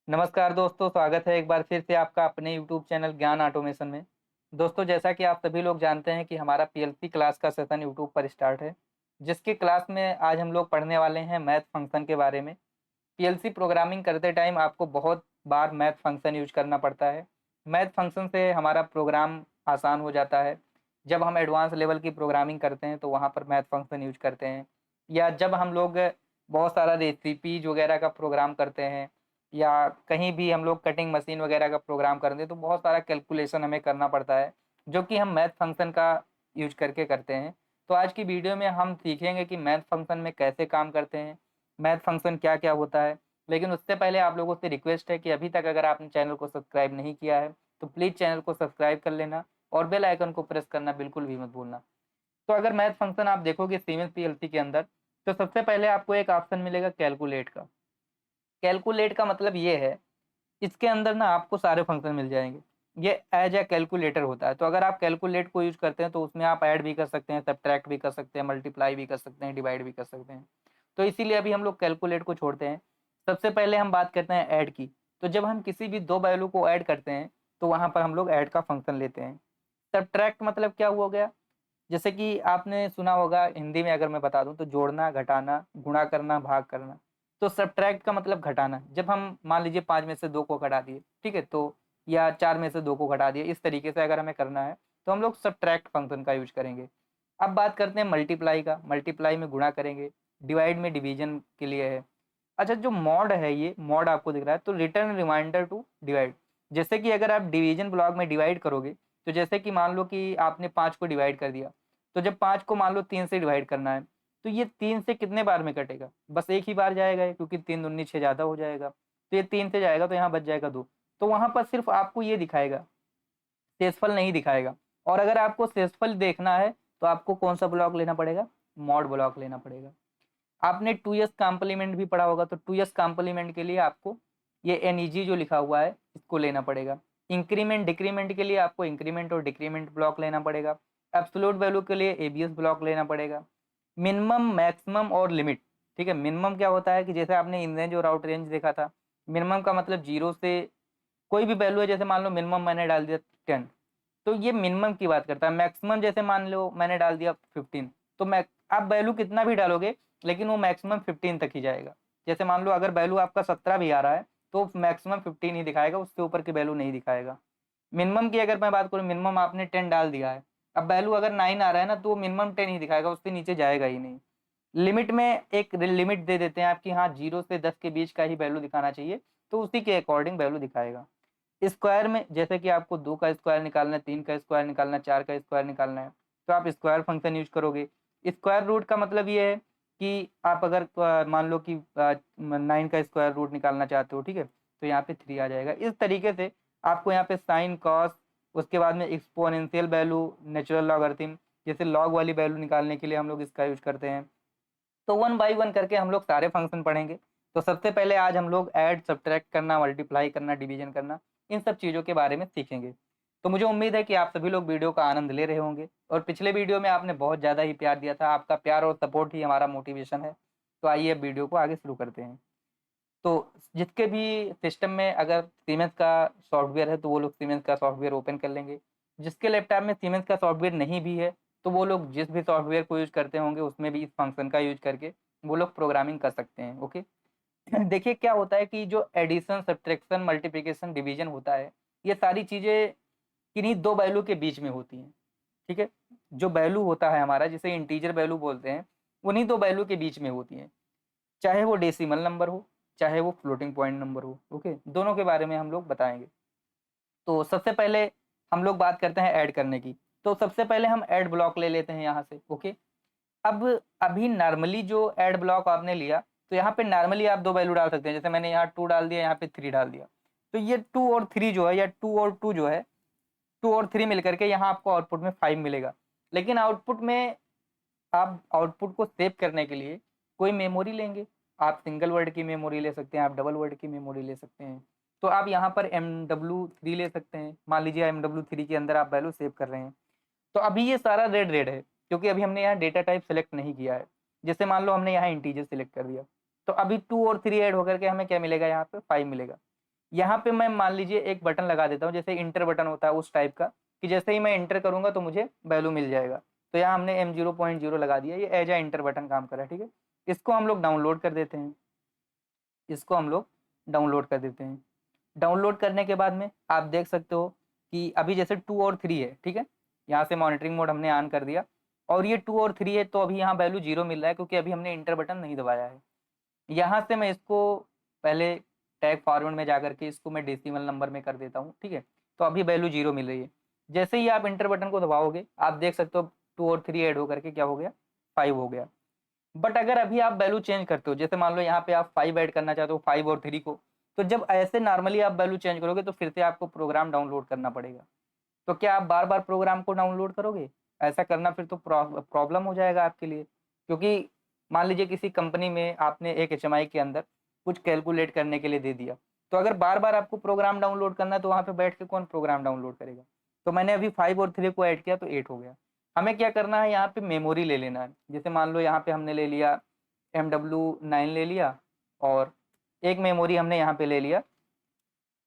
नमस्कार दोस्तों, स्वागत है एक बार फिर से आपका अपने YouTube चैनल ज्ञान ऑटोमेशन में। दोस्तों, जैसा कि आप सभी लोग जानते हैं कि हमारा पीएलसी क्लास का सेशन YouTube पर स्टार्ट है, जिसकी क्लास में आज हम लोग पढ़ने वाले हैं मैथ फंक्शन के बारे में। पीएलसी प्रोग्रामिंग करते टाइम आपको बहुत बार मैथ फंक्शन यूज करना पड़ता है। मैथ फंक्शन से हमारा प्रोग्राम आसान हो जाता है। जब हम एडवांस लेवल की प्रोग्रामिंग करते हैं तो वहाँ पर मैथ फंक्शन यूज करते हैं, या जब हम लोग बहुत सारा रेसिपीज वगैरह का प्रोग्राम करते हैं, या कहीं भी हम लोग कटिंग मशीन वगैरह का प्रोग्राम करते हैं तो बहुत सारा कैलकुलेशन हमें करना पड़ता है, जो कि हम मैथ फंक्शन का यूज करके करते हैं। तो आज की वीडियो में हम सीखेंगे कि मैथ फंक्शन में कैसे काम करते हैं, मैथ फंक्शन क्या क्या होता है। लेकिन उससे पहले आप लोगों से रिक्वेस्ट है कि अभी तक अगर आपने चैनल को सब्सक्राइब नहीं किया है तो प्लीज़ चैनल को सब्सक्राइब कर लेना और बेल आइकन को प्रेस करना बिल्कुल भी मत भूलना। तो अगर मैथ फंक्शन आप देखोगे सीमेंस पीएलसी के अंदर, तो सबसे पहले आपको एक ऑप्शन मिलेगा कैलकुलेट का। कैलकुलेट का मतलब ये है, इसके अंदर ना आपको सारे फंक्शन मिल जाएंगे। ये एज ए कैलकुलेटर होता है। तो अगर आप कैलकुलेट को यूज करते हैं तो उसमें आप ऐड भी कर सकते हैं, सब्ट्रैक्ट भी कर सकते हैं, मल्टीप्लाई भी कर सकते हैं, डिवाइड भी कर सकते हैं। तो इसीलिए अभी हम लोग कैलकुलेट को छोड़ते हैं। सबसे पहले हम बात करते हैं ऐड की। तो जब हम किसी भी दो वैल्यू को ऐड करते हैं तो वहां पर हम लोग ऐड का फंक्शन लेते हैं। सब्ट्रैक्ट मतलब क्या हुआ गया, जैसे कि आपने सुना होगा हिंदी में, अगर मैं बता दूं तो जोड़ना, घटाना, गुणा करना, भाग करना। तो सब्ट्रैक्ट का मतलब घटाना। जब हम मान लीजिए 5 में से 2 को घटा दिए, ठीक है, तो या 4 में से 2 को घटा दिए, इस तरीके से अगर हमें करना है तो हम लोग सब्ट्रैक्ट फंक्शन का यूज करेंगे। अब बात करते हैं मल्टीप्लाई का। मल्टीप्लाई में गुणा करेंगे, डिवाइड में डिवीजन के लिए है। अच्छा, जो मॉड है, ये मॉड आपको दिख रहा है, तो रिटर्न रिमाइंडर टू डिवाइड। जैसे कि अगर आप डिवीजन ब्लॉक में डिवाइड करोगे, तो जैसे कि मान लो कि आपने 5 को डिवाइड कर दिया, तो जब 5 को मान लो 3 से डिवाइड करना है, तो ये 3 से कितने बार में कटेगा? बस एक ही बार जाएगा ये, क्योंकि 3 दूनी 6 ज़्यादा हो जाएगा। तो ये 3 से जाएगा तो यहाँ बच जाएगा 2। तो वहाँ पर सिर्फ आपको ये दिखाएगा, शेषफल नहीं दिखाएगा। और अगर आपको शेषफल देखना है तो आपको कौन सा ब्लॉक लेना पड़ेगा? मॉड ब्लॉक लेना पड़ेगा। आपने 2s कॉम्प्लीमेंट भी पढ़ा होगा, तो 2s कॉम्प्लीमेंट के लिए आपको ये एनईजी जो लिखा हुआ है इसको लेना पड़ेगा। इंक्रीमेंट डिक्रीमेंट के लिए आपको इंक्रीमेंट और डिक्रीमेंट ब्लॉक लेना पड़ेगा। एब्सोल्यूट वैल्यू के लिए एबीएस ब्लॉक लेना पड़ेगा। मिनिमम, मैक्सिमम और लिमिट, ठीक है। मिनिमम क्या होता है कि जैसे आपने इन रेंज और आउट रेंज देखा था। मिनिमम का मतलब जीरो से कोई भी वैल्यू है, जैसे मान लो मिनिमम मैंने डाल दिया 10, तो ये मिनिमम की बात करता है। मैक्सिमम जैसे मान लो मैंने डाल दिया 15, तो मैं, आप वैल्यू कितना भी डालोगे लेकिन वो मैक्सिमम 15 तक ही जाएगा। जैसे मान लो अगर वैल्यू आपका 17 भी आ रहा है तो मैक्सिमम 15 ही दिखाएगा, उससे ऊपर की वैल्यू नहीं दिखाएगा। मिनिमम की अगर मैं बात करूँ, मिनिमम आपने 10 डाल दिया है, अब वैल्यू अगर 9 आ रहा है ना, तो वो मिनिमम 10 ही दिखाएगा, उससे नीचे जाएगा ही नहीं। लिमिट में एक लिमिट दे देते हैं आपकी, हाँ 0 से 10 के बीच का ही वैल्यू दिखाना चाहिए, तो उसी के अकॉर्डिंग वैल्यू दिखाएगा। स्क्वायर में जैसे कि आपको 2 का स्क्वायर निकालना है, 3 का स्क्वायर निकालना है, 4 का स्क्वायर निकालना है, तो आप स्क्वायर फंक्शन यूज करोगे। स्क्वायर रूट का मतलब ये है कि आप अगर मान लो कि 9 का स्क्वायर रूट निकालना चाहते हो, ठीक है, तो यहाँ पे 3 आ जाएगा। इस तरीके से आपको यहाँ पे साइन, कॉस, उसके बाद में एक्सपोनेंशियल वैल्यू, नेचुरल लॉगरिथम, जैसे लॉग वाली वैल्यू निकालने के लिए हम लोग इसका यूज करते हैं। तो वन बाई वन करके हम लोग सारे फंक्शन पढ़ेंगे। तो सबसे पहले आज हम लोग ऐड, सब्ट्रैक्ट करना, मल्टीप्लाई करना, डिवीजन करना, इन सब चीज़ों के बारे में सीखेंगे। तो मुझे उम्मीद है कि आप सभी लोग वीडियो का आनंद ले रहे होंगे, और पिछले वीडियो में आपने बहुत ज़्यादा ही प्यार दिया था। आपका प्यार और सपोर्ट ही हमारा मोटिवेशन है। तो आइए अब वीडियो को आगे शुरू करते हैं। तो जिसके भी सिस्टम में अगर सीमेंस का सॉफ्टवेयर है तो वो लोग सीमेंस का सॉफ्टवेयर ओपन कर लेंगे। जिसके लैपटॉप में सीमेंस का सॉफ्टवेयर नहीं भी है, तो वो लोग जिस भी सॉफ्टवेयर को यूज करते होंगे उसमें भी इस फंक्शन का यूज करके वो लोग प्रोग्रामिंग कर सकते हैं। ओके। देखिए क्या होता है कि जो एडिशन, सब्ट्रैक्शन, मल्टीप्लिकेशन, डिवीजन होता है, ये सारी चीज़ें किन्हीं दो वैल्यू के बीच में होती हैं। ठीक है। जो वैल्यू होता है हमारा, जिसे इंटीजर वैल्यू बोलते हैं, उन्हीं दो वैल्यू के बीच में होती हैं। चाहे वो डेसिमल नंबर हो, चाहे वो फ्लोटिंग पॉइंट नंबर हो। ओके, दोनों के बारे में हम लोग बताएंगे। तो सबसे पहले हम लोग बात करते हैं ऐड करने की। तो सबसे पहले हम ऐड ब्लॉक ले लेते हैं यहाँ से। ओके। अब अभी नॉर्मली जो ऐड ब्लॉक आपने लिया, तो यहाँ पे नॉर्मली आप दो वैल्यू डाल सकते हैं। जैसे मैंने यहाँ 2 डाल दिया, यहाँ पे 3 डाल दिया। तो ये 2 और 3 जो है, या 2 और 2 जो है, 2 और 3 मिलकर के यहाँ आपको आउटपुट में 5 मिलेगा। लेकिन आउटपुट में, आप आउटपुट को सेव करने के लिए कोई मेमोरी लेंगे। आप सिंगल वर्ड की मेमोरी ले सकते हैं, आप डबल वर्ड की मेमोरी ले सकते हैं। तो आप यहाँ पर MW3 ले सकते हैं। मान लीजिए MW3 के अंदर आप वैल्यू सेव कर रहे हैं। तो अभी ये सारा रेड रेड है, क्योंकि अभी हमने यहाँ डेटा टाइप सेलेक्ट नहीं किया है। जैसे मान लो हमने यहाँ इंटीजर सेलेक्ट कर दिया, तो अभी 2 और 3 ऐड होकर के हमें क्या मिलेगा? यहाँ पे 5 मिलेगा। यहाँ पे मैं मान लीजिए एक बटन लगा देता हूँ, जैसे इंटर बटन होता है उस टाइप का, कि जैसे ही मैं इंटर करूंगा तो मुझे वैल्यू मिल जाएगा। तो यहाँ हमने M0.0 लगा दिया, ये एज ए इंटर बटन काम कर रहा है, ठीक है। इसको हम लोग डाउनलोड कर देते हैं, इसको हम लोग डाउनलोड कर देते हैं। डाउनलोड करने के बाद में आप देख सकते हो कि अभी जैसे 2 और 3 है, ठीक है। यहाँ से मॉनिटरिंग मोड हमने ऑन कर दिया और ये 2 और 3 है, तो अभी यहाँ वैल्यू 0 मिल रहा है क्योंकि अभी हमने इंटर बटन नहीं दबाया है। यहाँ से मैं इसको पहले टैग फॉरवर्ड में जाकर के इसको मैं डेसिमल नंबर में कर देता हूँ, ठीक है। तो अभी वैल्यू 0 मिल रही है। जैसे ही आप इंटर बटन को दबाओगे आप देख सकते हो 2 और 3 ऐड होकर के क्या हो गया, 5 हो गया। बट अगर अभी आप वैल्यू चेंज करते हो, जैसे मान लो यहाँ पे आप 5 ऐड करना चाहते हो, 5 और 3 को, तो जब ऐसे नॉर्मली आप वैल्यू चेंज करोगे तो फिर से आपको प्रोग्राम डाउनलोड करना पड़ेगा। तो क्या आप बार बार प्रोग्राम को डाउनलोड करोगे? ऐसा करना फिर तो प्रॉब्लम हो जाएगा आपके लिए, क्योंकि मान लीजिए किसी कंपनी में आपने एक HMI के अंदर कुछ कैलकुलेट करने के लिए दे दिया, तो अगर बार बार आपको प्रोग्राम डाउनलोड करना है तो वहाँ पे बैठ के कौन प्रोग्राम डाउनलोड करेगा। तो मैंने अभी 5 और 3 को ऐड किया तो 8 हो गया। हमें क्या करना है, यहाँ पे मेमोरी ले लेना है। जैसे मान लो यहाँ पे हमने ले लिया MW9 ले लिया, और एक मेमोरी हमने यहाँ पे ले लिया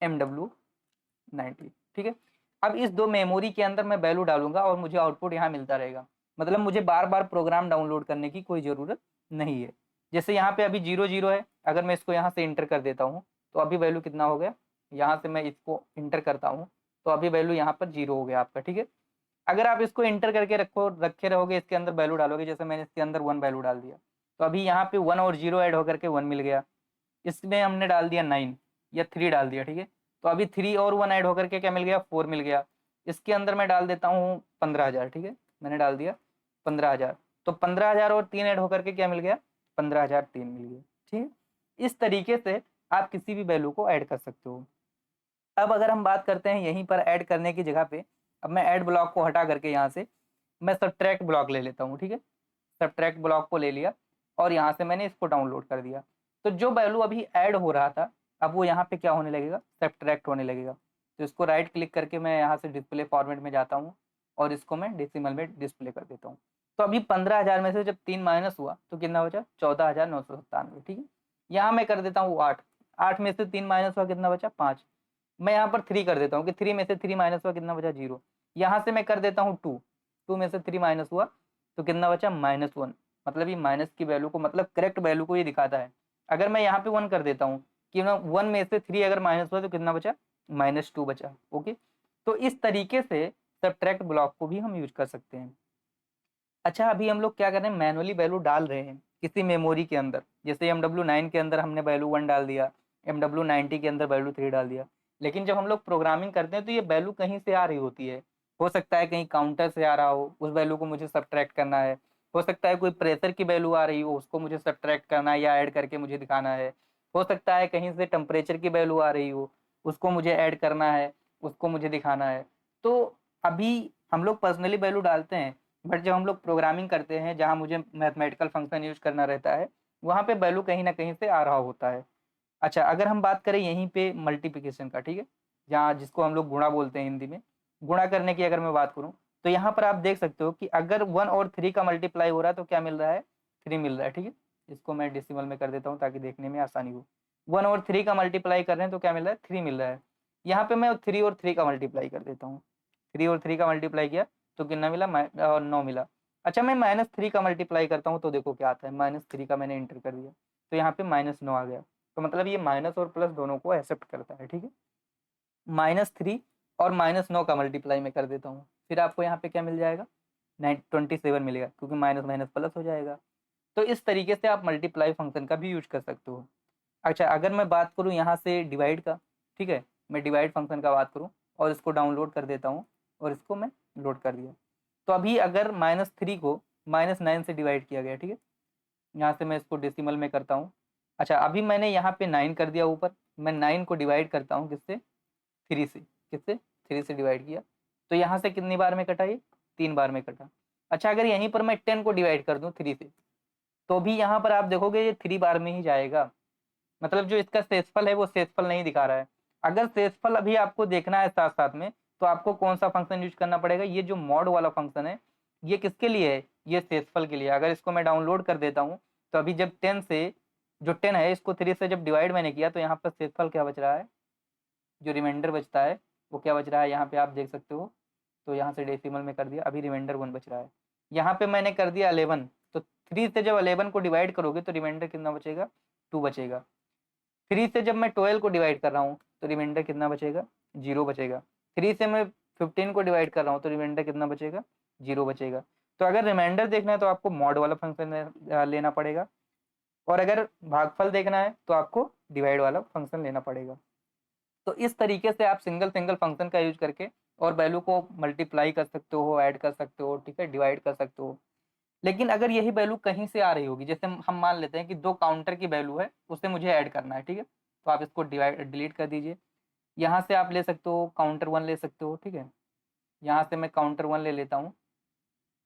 MW90, ठीक है। अब इस दो मेमोरी के अंदर मैं वैल्यू डालूंगा और मुझे आउटपुट यहाँ मिलता रहेगा। मतलब मुझे बार बार प्रोग्राम डाउनलोड करने की कोई ज़रूरत नहीं है। जैसे यहाँ पे अभी 0 0 है, अगर मैं इसको यहाँ से इंटर कर देता हूँ तो अभी वैल्यू कितना हो गया, यहाँ से मैं इसको इंटर करता हूँ तो अभी वैल्यू यहाँ पर 0 हो गया आपका, ठीक है। अगर आप इसको इंटर करके रखे रहोगे, इसके अंदर वैल्यू डालोगे, जैसे मैंने इसके अंदर 1 वैल्यू डाल दिया तो अभी यहाँ पे 1 और 0 ऐड होकर के 1 मिल गया। इसमें हमने डाल दिया 9 या 3 डाल दिया, ठीक है। तो अभी 3 और 1 ऐड होकर के क्या मिल गया, 4 मिल गया। इसके अंदर मैं डाल देता हूँ 15,000, ठीक है। मैंने डाल दिया 15,000, तो 15,000 और 3 ऐड होकर के क्या मिल गया, 15,003 मिल गया, ठीक है। इस तरीके से आप किसी भी वैल्यू को ऐड कर सकते हो। अब अगर हम बात करते हैं यहीं पर ऐड करने की जगह पे, अब मैं ऐड ब्लॉक को हटा करके यहाँ से मैं सब्ट्रैक्ट ब्लॉक ले लेता हूँ, ठीक है। सब्ट्रैक्ट ब्लॉक को ले लिया और यहाँ से मैंने इसको डाउनलोड कर दिया। तो जो वैल्यू अभी ऐड हो रहा था अब वो यहाँ पे क्या होने लगेगा, सब्ट्रैक्ट होने लगेगा। तो इसको राइट क्लिक करके मैं यहाँ से डिस्प्ले फॉर्मेट में जाता हूँ और इसको मैं डेसिमल में डिस्प्ले कर देता हूँ। तो अभी 15,000 में से जब 3 माइनस हुआ तो कितना बचा, 14,997, ठीक है। यहाँ मैं कर देता हूँ 8, 8 में से 3 माइनस हुआ कितना बचा, 5। मैं यहाँ पर 3 कर देता हूँ कि 3 में से 3 माइनस हुआ कितना बचा, 0। यहाँ से मैं कर देता हूँ 2, 2 में से 3 माइनस हुआ तो कितना बचा, -1। मतलब ये माइनस की वैल्यू को, मतलब करेक्ट वैल्यू को ये दिखाता है। अगर मैं यहाँ पे 1 कर देता हूँ कि ना 1 में से 3 अगर माइनस हुआ तो कितना बचा, -2 बचा, ओके। तो इस तरीके से सब्ट्रैक्ट ब्लॉक को भी हम यूज कर सकते हैं। अच्छा, अभी हम लोग क्या कर रहे हैं, मैनुअली वैल्यू डाल रहे हैं किसी मेमोरी के अंदर। जैसे MW9 के अंदर हमने वैल्यू 1 डाल दिया, MW90 के अंदर वैल्यू 3 डाल दिया। लेकिन जब हम लोग प्रोग्रामिंग करते हैं तो ये वैल्यू कहीं से आ रही होती है। हो सकता है कहीं काउंटर से आ रहा हो, उस वैल्यू को मुझे सब्ट्रैक्ट करना है। हो सकता है कोई प्रेशर की वैल्यू आ रही हो, उसको मुझे सब्ट्रैक्ट करना है या ऐड करके मुझे दिखाना है। हो सकता है कहीं से टेम्परेचर की वैल्यू आ रही हो, उसको मुझे ऐड करना है, उसको मुझे दिखाना है। तो अभी हम लोग पर्सनली वैल्यू डालते हैं, बट जब हम लोग प्रोग्रामिंग करते हैं जहाँ मुझे मैथमेटिकल फंक्शन यूज करना रहता है, वहाँ पे वैल्यू कहीं ना कहीं से आ रहा होता है। अच्छा, अगर हम बात करें यहीं पे मल्टीप्लिकेशन का, ठीक है, जहाँ जिसको हम लोग गुणा बोलते हैं हिंदी में, गुणा करने की अगर मैं बात करूँ तो यहाँ पर आप देख सकते हो कि अगर 1 और 3 का मल्टीप्लाई हो रहा है तो क्या मिल रहा है, 3 मिल रहा है, ठीक है। इसको मैं डेसिमल में कर देता हूँ ताकि देखने में आसानी हो। 1 और 3 का मल्टीप्लाई कर रहे हैं तो क्या मिल रहा है, 3 मिल रहा है। यहाँ पे मैं 3 और 3 का मल्टीप्लाई कर देता हूँ, 3 और 3 का मल्टीप्लाई किया तो कितना मिला, 9 मिला। अच्छा, मैं -3 का मल्टीप्लाई करता हूँ तो देखो क्या आता है, -3 का मैंने एंटर कर दिया तो यहाँ पे -9 आ गया। तो मतलब ये माइनस और प्लस दोनों को एक्सेप्ट करता है, ठीक है। -3 और -9 का मल्टीप्लाई में कर देता हूँ, फिर आपको यहाँ पे क्या मिल जाएगा, 27 मिलेगा, क्योंकि माइनस माइनस प्लस हो जाएगा। तो इस तरीके से आप मल्टीप्लाई फंक्शन का भी यूज कर सकते हो। अच्छा, अगर मैं बात करूँ यहाँ से डिवाइड का, ठीक है, मैं डिवाइड फंक्शन का बात करूँ और इसको डाउनलोड कर देता हूँ और इसको मैं लोड कर दिया। तो अभी अगर -3 को -9 से डिवाइड किया गया, ठीक है, यहाँ से मैं इसको डेसिमल में करता हूँ। अच्छा, अभी मैंने यहाँ पे 9 कर दिया ऊपर, मैं 9 को डिवाइड करता हूँ किससे, 3 से, किससे, 3 से डिवाइड किया तो यहाँ से कितनी बार में कटा, ये 3 बार में कटा। अच्छा, अगर यहीं पर मैं 10 को डिवाइड कर दूँ 3 से तो भी यहाँ पर आप देखोगे ये 3 बार में ही जाएगा। मतलब जो इसका शेषफल है वो शेषफल नहीं दिखा रहा है। अगर शेषफल अभी आपको देखना है साथ साथ में तो आपको कौन सा फंक्शन यूज करना पड़ेगा, ये जो मॉड वाला फंक्शन है ये किसके लिए है, ये शेषफल के लिए। अगर इसको मैं डाउनलोड कर देता हूँ तो अभी जब 10 से, जो 10 है इसको 3 से जब डिवाइड मैंने किया तो यहाँ पर शेषफल क्या बच रहा है, जो रिमाइंडर बचता है वो क्या बच रहा है, यहाँ पे आप देख सकते हो। तो यहाँ से डेसिमल में कर दिया, अभी रिमाइंडर 1 बच रहा है। यहाँ पे मैंने कर दिया 11, तो 3 से जब 11 को डिवाइड करोगे तो रिमाइंडर कितना बचेगा, 2 बचेगा। 3 से जब मैं 12 को डिवाइड कर रहा हूँ तो रिमाइंडर कितना बचेगा, 0 बचेगा। 3 से मैं 15 को डिवाइड कर रहा हूँ तो रिमाइंडर कितना बचेगा, 0 बचेगा। तो अगर रिमाइंडर देखना है तो आपको मॉड वाला फंक्शन लेना पड़ेगा, और अगर भागफल देखना है तो आपको डिवाइड वाला फंक्शन लेना पड़ेगा। तो इस तरीके से आप सिंगल सिंगल फंक्शन का यूज करके और वैल्यू को मल्टीप्लाई कर सकते हो, ऐड कर सकते हो, ठीक है, डिवाइड कर सकते हो। लेकिन अगर यही वैल्यू कहीं से आ रही होगी, जैसे हम मान लेते हैं कि 2 काउंटर की वैल्यू है, उसे मुझे ऐड करना है, ठीक है, तो आप इसको डिलीट कर दीजिए। यहाँ से आप ले सकते हो काउंटर 1 ले सकते हो, ठीक है। यहाँ से मैं काउंटर 1 ले लेता हूँ।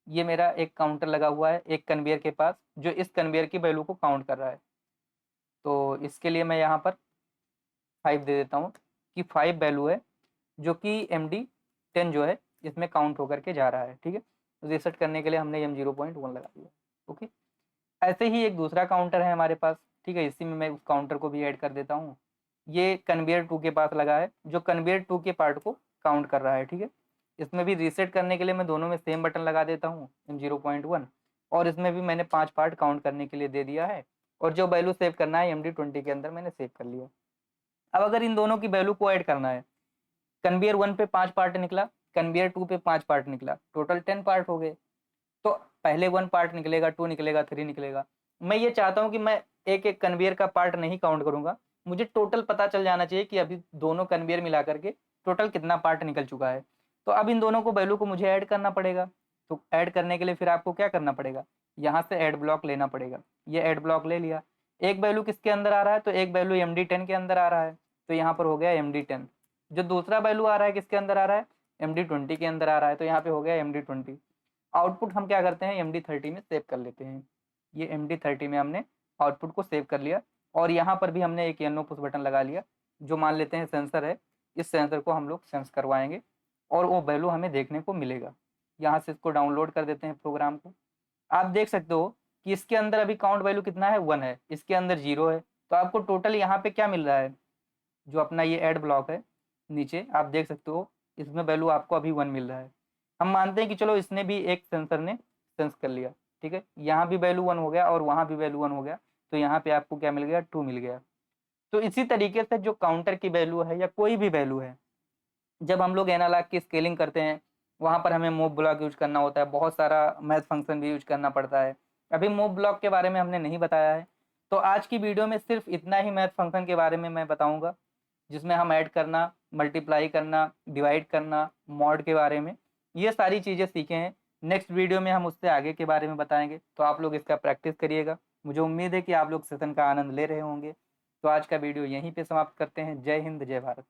ये मेरा एक काउंटर लगा हुआ है एक कन्वेयर के पास, जो इस कन्वेयर की वैल्यू को काउंट कर रहा है। तो इसके लिए मैं यहाँ पर 5 दे देता हूँ कि 5 वैल्यू है जो कि MD10 जो है इसमें काउंट होकर के जा रहा है, ठीक है। रीसेट करने के लिए हमने M0.1 लगा दिया। ओके, ऐसे ही एक दूसरा काउंटर है हमारे पास, ठीक है, इसी में मैं उस काउंटर को भी ऐड कर देता हूँ। ये कन्वेयर 2 के पास लगा है, जो कन्वेयर 2 के पार्ट को काउंट कर रहा है, ठीक है। इसमें भी रीसेट करने के लिए मैं दोनों में सेम बटन लगा देता हूँ, M0.1, और इसमें भी मैंने 5 पार्ट काउंट करने के लिए दे दिया है, और जो वैल्यू सेव करना है MD20 के अंदर मैंने सेव कर लिया। अब अगर इन दोनों की वैल्यू को ऐड करना है, कन्वेयर 1 पे 5 पार्ट निकला, कन्वेयर 2 पे 5 पार्ट निकला, टोटल 10 पार्ट हो गए। तो पहले 1 पार्ट निकलेगा, 2 निकलेगा, 3 निकलेगा। मैं ये चाहता हूँ कि मैं एक एक कन्वेयर का पार्ट नहीं काउंट करूंगा, मुझे टोटल पता चल जाना चाहिए कि अभी दोनों कन्वेयर मिला करके टोटल कितना पार्ट निकल चुका है। तो अब इन दोनों को वैल्यू को मुझे ऐड करना पड़ेगा। तो ऐड करने के लिए फिर आपको क्या करना पड़ेगा, यहाँ से ऐड ब्लॉक लेना पड़ेगा। ये ऐड ब्लॉक ले लिया, एक वैल्यू किसके अंदर आ रहा है, तो एक वैल्यू MD10 के अंदर आ रहा है, तो यहाँ पर हो गया MD10। जो दूसरा वैल्यू आ रहा है किसके अंदर आ रहा है, MD20 के अंदर आ रहा है, तो यहाँ पे हो गया MD20। आउटपुट हम क्या करते हैं, MD30 में सेव कर लेते हैं। ये MD30 में हमने आउटपुट को सेव कर लिया, और यहाँ पर भी हमने एक येनो पुश बटन लगा लिया, जो मान लेते हैं सेंसर है। इस सेंसर को हम लोग सेंस करवाएंगे और वो वैल्यू हमें देखने को मिलेगा। यहाँ से इसको डाउनलोड कर देते हैं प्रोग्राम को। आप देख सकते हो कि इसके अंदर अभी काउंट वैल्यू कितना है, 1 है, इसके अंदर 0 है। तो आपको टोटल यहाँ पे क्या मिल रहा है, जो अपना ये ऐड ब्लॉक है नीचे आप देख सकते हो, इसमें वैल्यू आपको अभी 1 मिल रहा है। हम मानते हैं कि चलो इसने भी एक सेंसर ने सेंस कर लिया, ठीक है, यहाँ भी वैल्यू 1 हो गया और वहाँ भी वैल्यू 1 हो गया, तो यहाँ पे आपको क्या मिल गया, 2 मिल गया। तो इसी तरीके से जो काउंटर की वैल्यू है या कोई भी वैल्यू है, जब हम लोग एनालॉग की स्केलिंग करते हैं वहाँ पर हमें मूव ब्लॉक यूज करना होता है, बहुत सारा मैथ फंक्शन भी यूज करना पड़ता है। अभी मूव ब्लॉक के बारे में हमने नहीं बताया है, तो आज की वीडियो में सिर्फ इतना ही मैथ फंक्शन के बारे में मैं बताऊँगा, जिसमें हम ऐड करना, मल्टीप्लाई करना, डिवाइड करना, मॉड के बारे में ये सारी चीज़ें सीखे हैं। नेक्स्ट वीडियो में हम उससे आगे के बारे में बताएंगे, तो आप लोग इसका प्रैक्टिस करिएगा। मुझे उम्मीद है कि आप लोग सेशन का आनंद ले रहे होंगे। तो आज का वीडियो यहीं पे समाप्त करते हैं। जय हिंद, जय भारत।